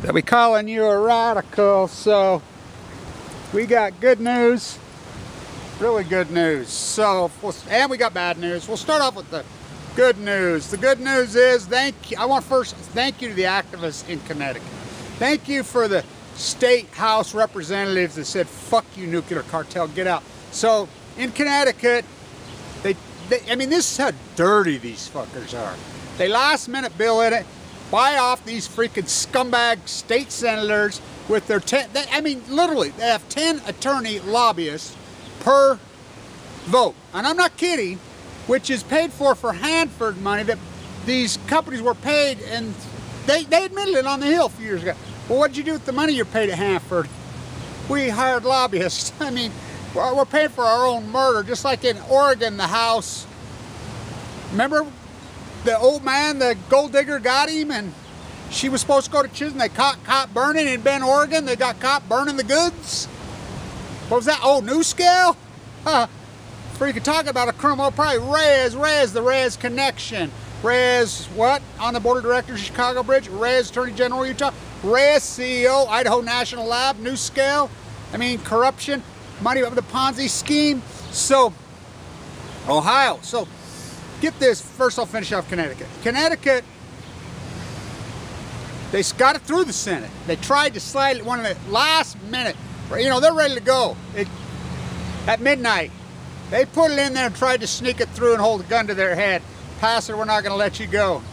They'll be calling you a radical. So we got good news, really good news. So, and we got bad news. We'll start off with the good news. The good news is, I want first thank you to the activists in Connecticut. Thank you for the state house representatives that said, fuck you nuclear cartel, get out. So in Connecticut, I mean, this is how dirty these fuckers are. They last minute bill in it, buy off these freaking scumbag state senators with their 10, I mean, literally, they have 10 attorney lobbyists per vote. And I'm not kidding, which is paid for Hanford money that these companies were paid, and they admitted it on the Hill a few years ago. Well, what'd you do with the money you're paid at Hanford? We hired lobbyists. I mean, we're paying for our own murder, just like in Oregon, the House. Remember the old man, the gold digger got him, and she was supposed to go to Chisholm. They caught burning in Bend, Oregon. They got caught burning the goods. What was that? Oh, New Scale? Huh. Freaking talking about a criminal, probably Reyes, the Reyes connection. Reyes, what? On the board of directors of Chicago Bridge. Reyes, Attorney General of Utah. Reyes, CEO, Idaho National Lab, New Scale. I mean, corruption, money of the Ponzi scheme. So, Ohio. So, get this. First, I'll finish off Connecticut. Connecticut, they got it through the Senate. They tried to slide it one of the last minute. You know, they're ready to go. At midnight, they put it in there and tried to sneak it through and hold a gun to their head. Pass it, we're not going to let you go.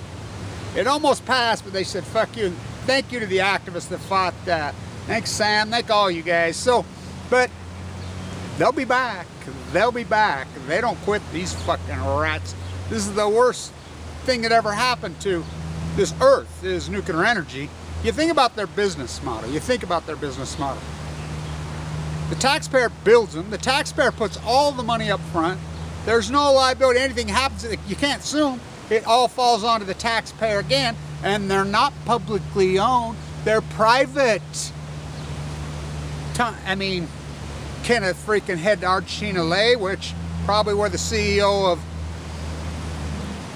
It almost passed, but they said, fuck you. Thank you to the activists that fought that. Thanks, Sam. Thank all you guys. So, but they'll be back. They'll be back. They don't quit, these fucking rats. This is the worst thing that ever happened to this earth, is nuclear energy. You think about their business model. You think about their business model. The taxpayer builds them. The taxpayer puts all the money up front. There's no liability. Anything happens, you can't sue them. It all falls onto the taxpayer again, and they're not publicly owned. They're private. I mean, Kenneth freaking head to Argentina Lay, which probably were the CEO of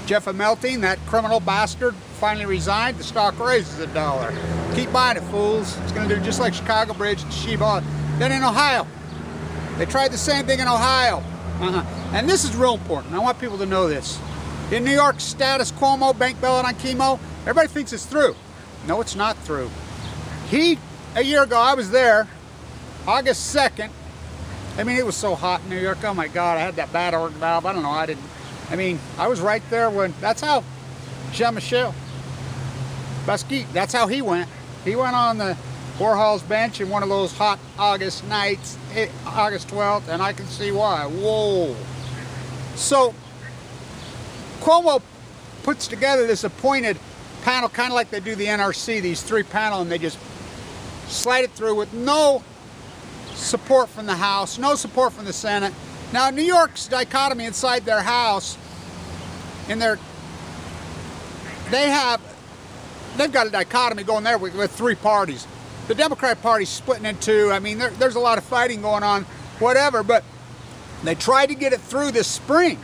Jeff Melting, that criminal bastard, finally resigned. The stock raises $1. Keep buying it, fools. It's going to do just like Chicago Bridge and Sheba. Then in Ohio, they tried the same thing in Ohio. And this is real important. I want people to know this. In New York, status Cuomo, bank bailout on chemo, everybody thinks it's through. No, it's not through. A year ago, I was there, August 2nd. I mean, it was so hot in New York. Oh my God, I had that bad organ valve. I don't know, I was right there when, that's how Jean-Michel Basquiat, that's how he went. He went on the Warhol's bench in one of those hot August nights, August 12th, and I can see why. Whoa. So, Cuomo puts together this appointed panel, kind of like they do the NRC, these 3 panel, and they just slide it through with no support from the House, no support from the Senate. Now, New York's dichotomy inside their House, they've got a dichotomy going there with 3 parties. The Democratic Party's splitting in 2. I mean, there's a lot of fighting going on, whatever, but they tried to get it through this spring.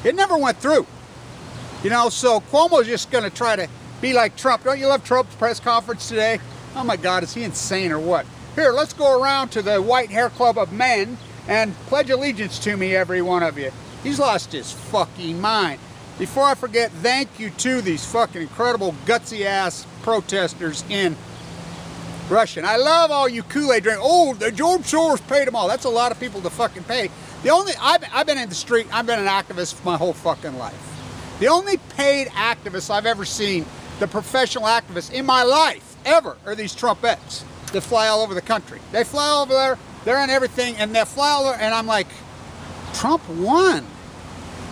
It never went through. You know, so Cuomo's just going to try to be like Trump. Don't you love Trump's press conference today? Oh my God, is he insane or what? Here, let's go around to the White Hair Club of Men and pledge allegiance to me, every one of you. He's lost his fucking mind. Before I forget, thank you to these fucking incredible gutsy ass protesters in Russia. And I love all you Kool-Aid drink. Oh, the George Soros paid them all. That's a lot of people to fucking pay. I've been in the street, I've been an activist my whole fucking life. The only paid activists I've ever seen, the professional activists in my life, ever, are these Trumpettes that fly all over the country. They fly over there, they're in everything, and they fly over, and I'm like, Trump won.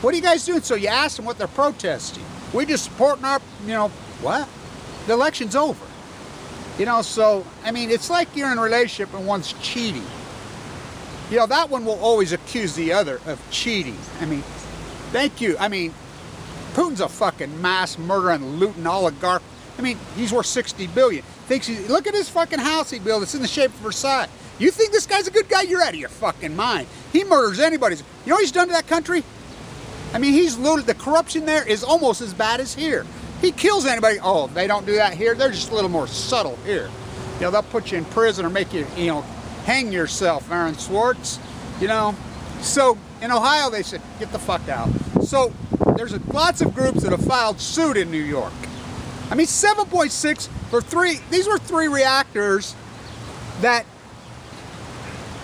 What are you guys doing? So you ask them what they're protesting. We just supporting our, you know, what? The election's over. You know, so, I mean, it's like you're in a relationship and one's cheating. You know, that one will always accuse the other of cheating. I mean, thank you. I mean, Putin's a fucking mass murdering, looting oligarch. I mean, he's worth $60 billion. Look at his fucking house he built. It's in the shape of Versailles. You think this guy's a good guy? You're out of your fucking mind. He murders anybody. You know what he's done to that country? I mean, he's looted. The corruption there is almost as bad as here. he kills anybody, oh, they don't do that here. They're just a little more subtle here. You know, they'll put you in prison or make you, you know, hang yourself, Aaron Swartz, you know. So in Ohio, they said, get the fuck out. So there's lots of groups that have filed suit in New York. I mean, 7.6 for three, these were 3 reactors that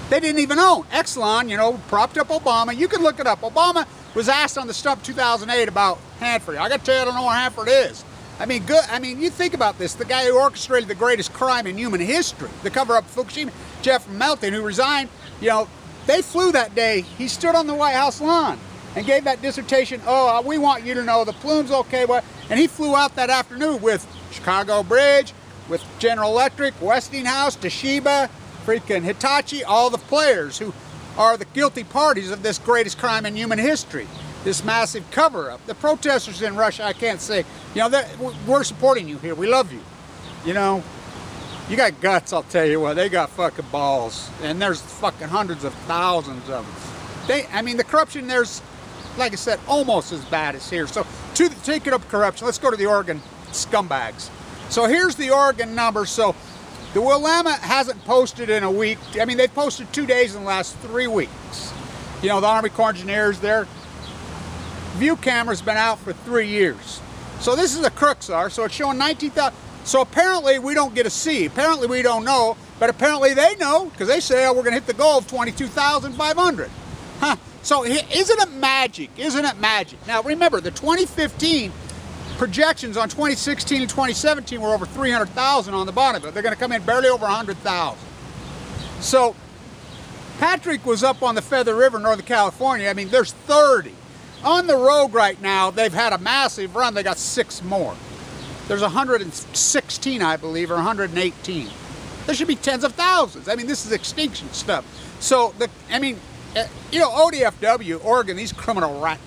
they didn't even own. Exelon, you know, propped up Obama. You can look it up. Obama was asked on the stump 2008 about Hanford. I got to tell you, I don't know where Hanford is. I mean, good. I mean, you think about this. The guy who orchestrated the greatest crime in human history, the cover-up of Fukushima, Jeff Melton, who resigned, you know, they flew that day. He stood on the White House lawn and gave that dissertation, oh, we want you to know the plume's okay. And he flew out that afternoon with Chicago Bridge, with General Electric, Westinghouse, Toshiba, freaking Hitachi, all the players who are the guilty parties of this greatest crime in human history, this massive cover-up. The protesters in Russia, I can't say, you know, we're supporting you here. We love you. You know, you got guts, I'll tell you what. They got fucking balls. And there's fucking hundreds of thousands of them. I mean, the corruption there's, like I said, almost as bad as here. So to take it up corruption, let's go to the Oregon scumbags. So here's the Oregon number. So the Willamette hasn't posted in a week. I mean, they've posted 2 days in the last 3 weeks. You know, the Army Corps of Engineers, their view camera's been out for 3 years. So this is the crooks are. So it's showing 19,000. So apparently we don't get a C. Apparently we don't know, but apparently they know because they say, oh, we're going to hit the goal of 22,500. Huh. So isn't it magic? Isn't it magic? Now remember, the 2015 projections on 2016 and 2017 were over 300,000 on the bottom of it. They're going to come in barely over 100,000. So Patrick was up on the Feather River, Northern California. I mean, there's 30. On the Rogue right now, they've had a massive run. They got 6 more. There's 116, I believe, or 118. There should be tens of thousands. I mean, this is extinction stuff. So, you know, ODFW, Oregon, these criminal rat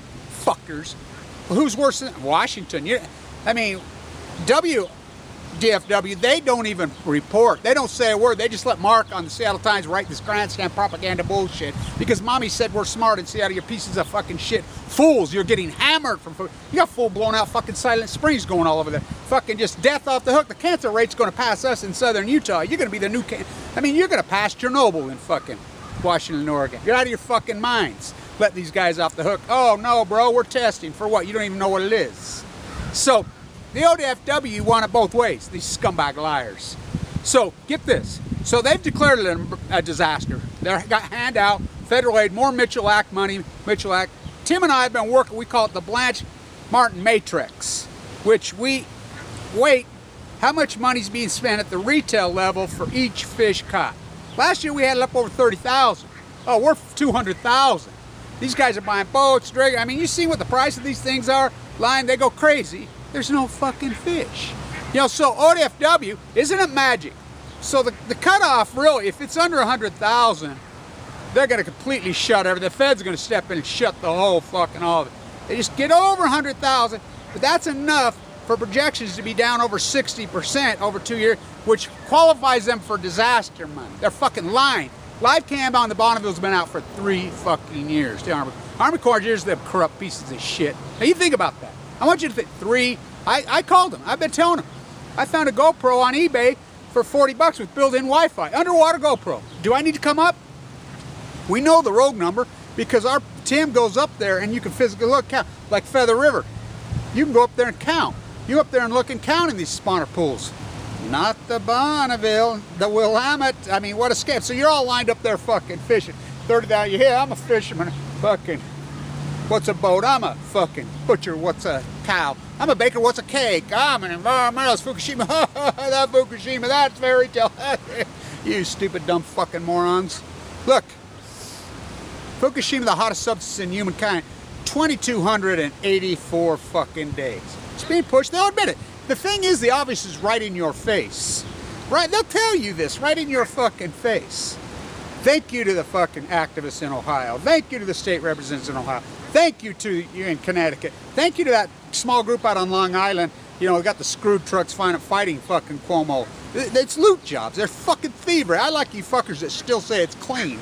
fuckers, who's worse than Washington? I mean, DFW, they don't even report. They don't say a word. They just let Mark on the Seattle Times write this grandstand propaganda bullshit because mommy said we're smart in Seattle. You pieces of fucking shit. Fools, you're getting hammered from food. You got full blown out fucking Silent Springs going all over there. Fucking just death off the hook. The cancer rate's going to pass us in southern Utah. You're going to be the new you're going to pass Chernobyl in fucking Washington and Oregon. You're out of your fucking minds. Let these guys off the hook. Oh no, bro, we're testing for what? You don't even know what it is. So the ODFW want it both ways, these scumbag liars. So get this. So they've declared it a disaster. They got handout, federal aid, more Mitchell Act money, Mitchell Act. Tim and I have been working, we call it the Blanche Martin Matrix, which we weight how much money's being spent at the retail level for each fish caught. Last year we had it up over 30,000. Oh, we're 200,000. These guys are buying boats, dragging. I mean, you see what the price of these things are? Line, they go crazy. There's no fucking fish. You know, so ODFW, isn't it magic? So the cutoff, really, if it's under 100,000, they're going to completely shut everything. The Fed's going to step in and shut the whole fucking all of it. They just get over 100,000, but that's enough for projections to be down over 60% over 2 years, which qualifies them for disaster money. They're fucking lying. Live cam on the Bonneville's been out for 3 fucking years. The Army Corps of Engineers, them corrupt pieces of shit. Now you think about that. I want you to think 3. I called them. I've been telling them. I found a GoPro on eBay for 40 bucks with built-in Wi-Fi. Underwater GoPro. Do I need to come up? We know the rogue number because our Tim goes up there and you can physically look, count, like Feather River. You can go up there and count. You up there and look and count in these spawner pools. Not the Bonneville, the Willamette. I mean, what a scam. So you're all lined up there fucking fishing. 30,000, yeah, I'm a fisherman. Fucking, what's a boat? I'm a fucking butcher. What's a cow? I'm a baker. What's a cake? I'm an environmentalist. Fukushima. That Fukushima, that's fairy tale. You stupid, dumb fucking morons. Look, Fukushima, the hottest substance in humankind. 2,284 fucking days. It's being pushed. They'll admit it. The thing is, the obvious is right in your face. Right? They'll tell you this right in your fucking face. Thank you to the fucking activists in Ohio. Thank you to the state representatives in Ohio. Thank you to you in Connecticut. Thank you to that small group out on Long Island. You know, got the screwed trucks fighting fucking Cuomo. It's loot jobs. They're fucking thievery. I like you fuckers that still say it's clean.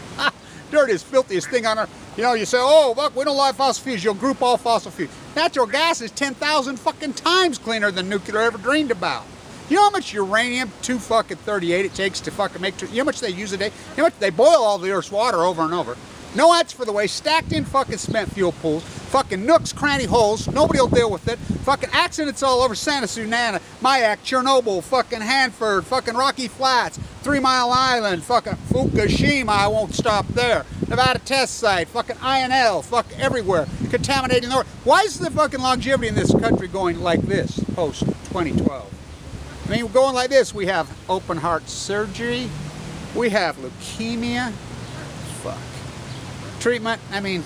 Dirtiest, filthiest thing on earth. You know, you say, oh, look, we don't like fossil fuels. You'll group all fossil fuels. Natural gas is 10,000 fucking times cleaner than nuclear ever dreamed about. You know how much uranium-238 it takes to fucking make, you know how much they use a day? You know how much they boil all the Earth's water over and over. No acts for the waste, stacked in fucking spent fuel pools, fucking nooks, cranny holes, nobody will deal with it, fucking accidents all over Santa Susana, Mayak, Chernobyl, fucking Hanford, fucking Rocky Flats, 3 Mile Island, fucking Fukushima, I won't stop there, Nevada test site, fucking INL, fuck everywhere, contaminating the world. Why is the fucking longevity in this country going like this post 2012? I mean, we're going like this. We have open heart surgery, we have leukemia, fuck. Treatment, I mean,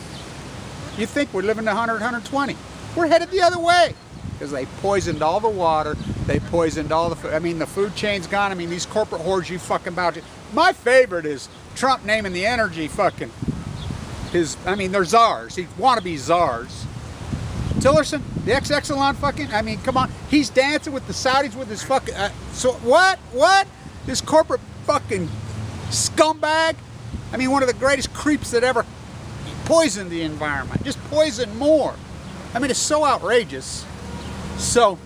you think we're living to 100, 120. We're headed the other way because they poisoned all the water, they poisoned all the food. I mean, the food chain's gone. I mean, these corporate whores you fucking about. My favorite is Trump naming the energy fucking I mean, they're czars. He wannabe czars. Tillerson, the ex-Exelon fucking, I mean, come on. He's dancing with the Saudis with his fucking, so what? This corporate fucking scumbag? I mean, one of the greatest creeps that ever poisoned the environment, just poison more. I mean, it's so outrageous. So,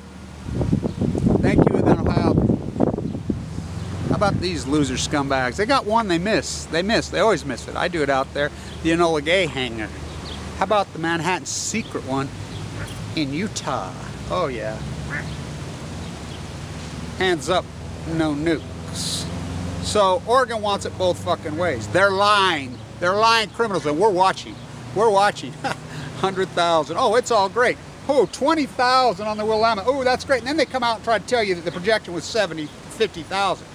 thank you, and then Ohio. How about these loser scumbags? They got one they miss. They always miss it. I do it out there. The Enola Gay hangar. How about the Manhattan secret one in Utah? Oh, yeah. Hands up, no nukes. So Oregon wants it both fucking ways. They're lying. They're lying criminals, and we're watching. We're watching. 100,000. Oh, it's all great. Oh, 20,000 on the Willamette. Oh, that's great. And then they come out and try to tell you that the projection was 50,000.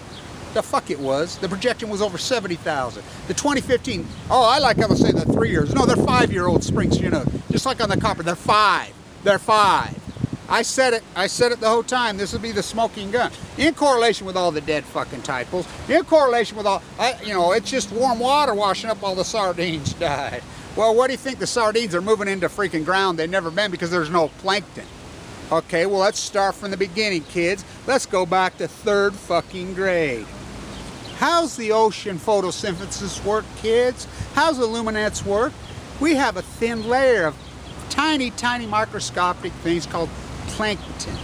The fuck it was. The projection was over 70,000. The 2015. Oh, I like how they say the 3 years. No, they're 5-year-old springs. You know, just like on the copper. They're 5. They're 5. I said it the whole time. This would be the smoking gun. In correlation with all the dead fucking typals. In correlation with all, you know, it's just warm water washing up all the sardines died. Well, what do you think? The sardines are moving into freaking ground they've never been because there's no plankton. Okay, well, let's start from the beginning, kids. Let's go back to 3rd fucking grade. How's the ocean photosynthesis work, kids? How's the luminance work? We have a thin layer of tiny, tiny microscopic things called plankton.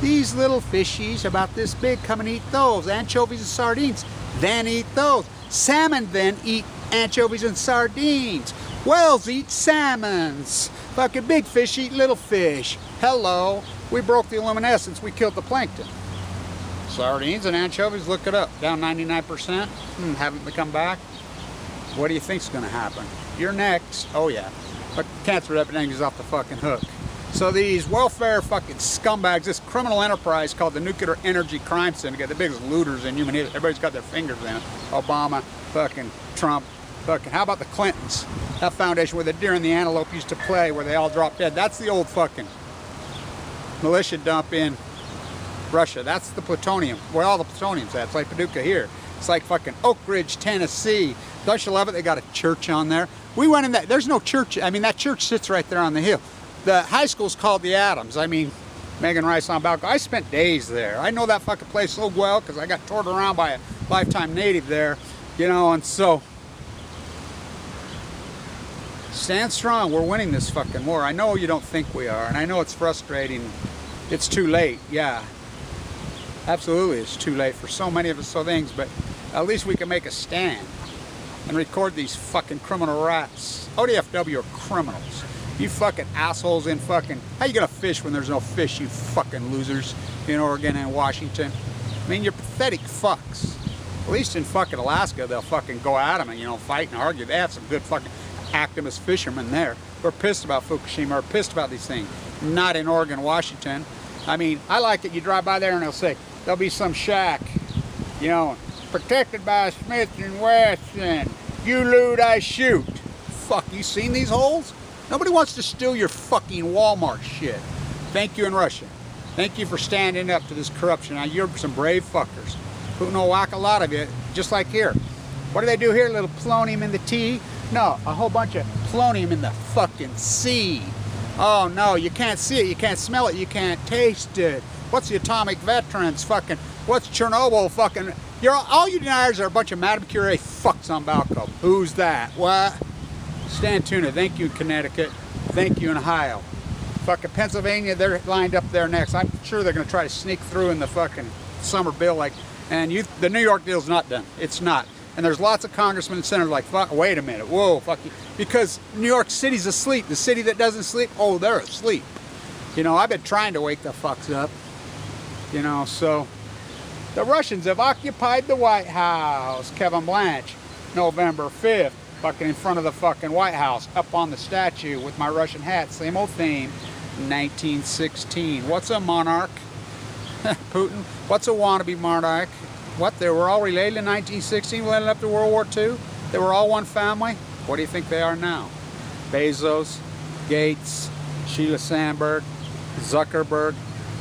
These little fishies about this big come and eat those. Anchovies and sardines then eat those. Salmon then eat anchovies and sardines. Whales eat salmons. Fucking big fish eat little fish. Hello, we broke the luminescence, we killed the plankton. Sardines and anchovies, look it up. Down 99%. Haven't come back. What do you think's gonna happen? You're next. Oh yeah. But cancer epidemic is off the fucking hook. So these welfare fucking scumbags, this criminal enterprise called the Nuclear Energy Crime Syndicate, the biggest looters in human history. Everybody's got their fingers in it. Obama, fucking Trump, fucking, how about the Clintons? That foundation where the deer and the antelope used to play, where they all dropped dead. That's the old fucking militia dump in Russia. That's the plutonium, where all the plutonium's at. It's like Paducah here. It's like fucking Oak Ridge, Tennessee. Don't you love it? They got a church on there. We went in that, there's no church. I mean, that church sits right there on the hill. The high school's called the Adams. I mean, Megan Rice on balcony. I spent days there. I know that fucking place so well because I got toured around by a lifetime native there, you know, and so stand strong. We're winning this fucking war. I know you don't think we are, and I know it's frustrating. It's too late, yeah. Absolutely, it's too late for so many of us, so things, but at least we can make a stand and record these fucking criminal rats. ODFW are criminals. You fucking assholes in fucking, how you gonna fish when there's no fish, you fucking losers in Oregon and Washington? I mean, you're pathetic fucks. At least in fucking Alaska, they'll fucking go at them and, you know, fight and argue. They have some good fucking activist fishermen there who are pissed about Fukushima, or pissed about these things. Not in Oregon, Washington. I mean, I like it. You drive by there and they'll say, there'll be some shack, you know, protected by Smith & Wesson. You loot, I shoot. Fuck, you seen these holes? Nobody wants to steal your fucking Walmart shit. Thank you in Russia. Thank you for standing up to this corruption. Now, you're some brave fuckers. Putin will whack a lot of you, just like here. What do they do here? A little polonium in the tea? No, a whole bunch of polonium in the fucking sea. Oh no, you can't see it, you can't smell it, you can't taste it. What's the atomic veterans fucking, what's Chernobyl fucking, all you deniers are a bunch of Madame Curie fucks on Balco. Who's that? What? Stand tuned. Thank you, Connecticut. Thank you, in Ohio. Fucking Pennsylvania, they're lined up there next. I'm sure they're going to try to sneak through in the fucking summer bill. The New York deal's not done. It's not. And there's lots of congressmen and senators like, fuck, wait a minute, whoa, fuck you. Because New York City's asleep. The city that doesn't sleep, oh, they're asleep. You know, I've been trying to wake the fucks up. You know, so the Russians have occupied the White House. Kevin Blanche, November 5th, fucking in front of the fucking White House, up on the statue with my Russian hat. Same old theme, 1916. What's a monarch? Putin. What's a wannabe monarch? What, they were all related in 1916, leading up to World War II? They were all one family? What do you think they are now? Bezos, Gates, Sheila Sandberg, Zuckerberg,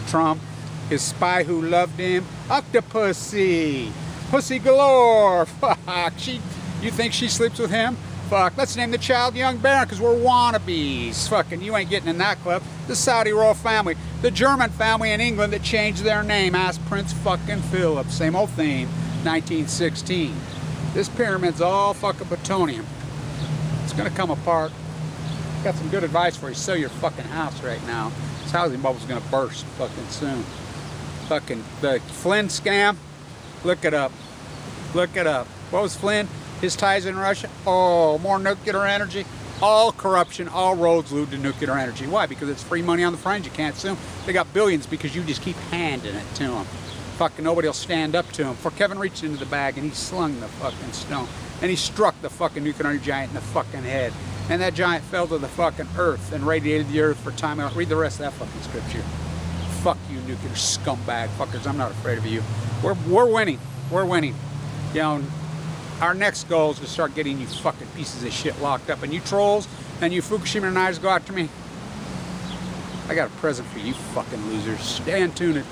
Trump, his spy who loved him, Octopussy, pussy galore, fuck, you think she sleeps with him? Fuck, let's name the child Young Baron because we're wannabes. Fucking, you ain't getting in that club. The Saudi royal family, the German family in England that changed their name. Ask Prince fucking Philip. Same old theme, 1916. This pyramid's all fucking plutonium. It's gonna come apart. Got some good advice for you. Sell your fucking house right now. This housing bubble's gonna burst fucking soon. Fucking the Flynn scam. Look it up. Look it up. What was Flynn? His ties in Russia? Oh, more nuclear energy. All corruption, all roads lead to nuclear energy. Why? Because it's free money on the fringe. You can't sue them. They got billions because you just keep handing it to them. Fucking nobody will stand up to him. For Kevin reached into the bag and he slung the fucking stone. And he struck the fucking nuclear energy giant in the fucking head. And that giant fell to the fucking earth and radiated the earth for time. Read the rest of that fucking scripture. Fuck you, nuclear scumbag fuckers. I'm not afraid of you. We're winning. We're winning. You know, our next goal is to start getting you fucking pieces of shit locked up. And you trolls and you Fukushima knives go after me. I got a present for you fucking losers. Stand tuned.